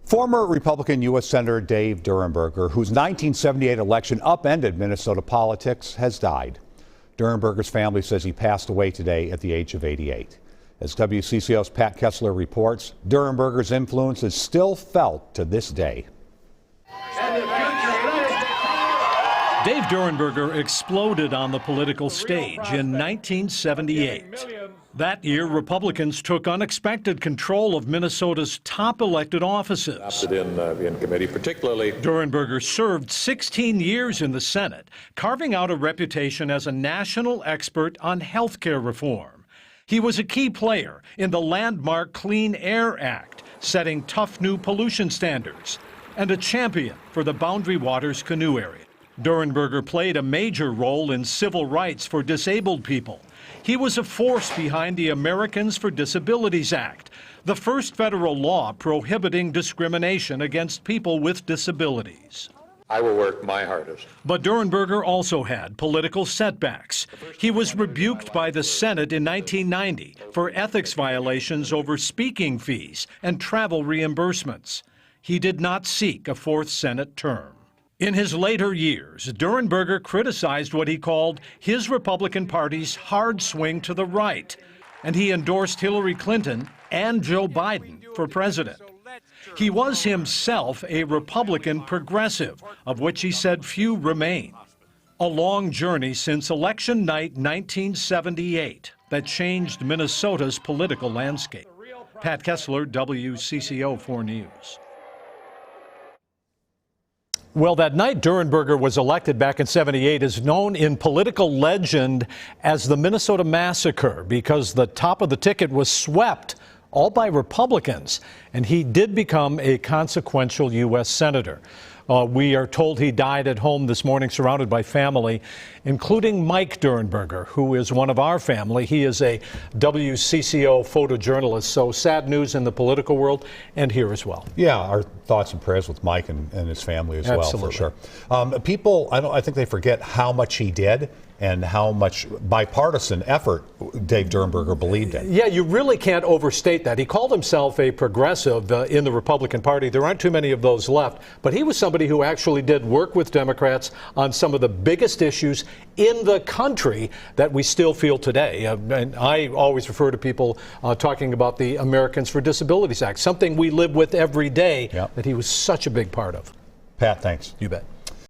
Former Republican U.S. Senator Dave Durenberger, whose 1978 election upended Minnesota politics, has died. Durenberger's family says he passed away today at the age of 88. As WCCO's Pat Kessler reports, Durenberger's influence is still felt to this day. Dave Durenberger exploded on the political stage in 1978. That year, Republicans took unexpected control of Minnesota's top elected offices. In committee, particularly. Durenberger served 16 years in the Senate, carving out a reputation as a national expert on health care reform. He was a key player in the landmark Clean Air Act, setting tough new pollution standards, and a champion for the Boundary Waters canoe area. Durenberger played a major role in civil rights for disabled people. He was a force behind the Americans for Disabilities Act, the first federal law prohibiting discrimination against people with disabilities. I will work my hardest. But Durenberger also had political setbacks. He was rebuked by the Senate in 1990 for ethics violations over speaking fees and travel reimbursements. He did not seek a fourth Senate term. In his later years, Durenberger criticized what he called his Republican Party's hard swing to the right, and he endorsed Hillary Clinton and Joe Biden for president. He was himself a Republican progressive, of which he said few remain. A long journey since election night 1978 that changed Minnesota's political landscape. Pat Kessler, WCCO 4 News. Well, that night Durenberger was elected back in '78 is known in political legend as the Minnesota Massacre because the top of the ticket was swept all by Republicans, and he did become a consequential U.S. Senator. We are told he died at home this morning surrounded by family, including Mike Durenberger, who is one of our family. He is a WCCO photojournalist, so sad news in the political world and here as well. Yeah, our thoughts and prayers with Mike and his family as Absolutely. well, for sure. People, I think they forget how much he did and how much bipartisan effort Dave Durenberger believed in. Yeah, you really can't overstate that. He called himself a progressive in the Republican Party. There aren't too many of those left, but he was somebody who actually did work with Democrats on some of the biggest issues in the country that we still feel today. And I always refer to people talking about the Americans for Disabilities Act, something we live with every day that he was such a big part of. Pat, thanks. You bet.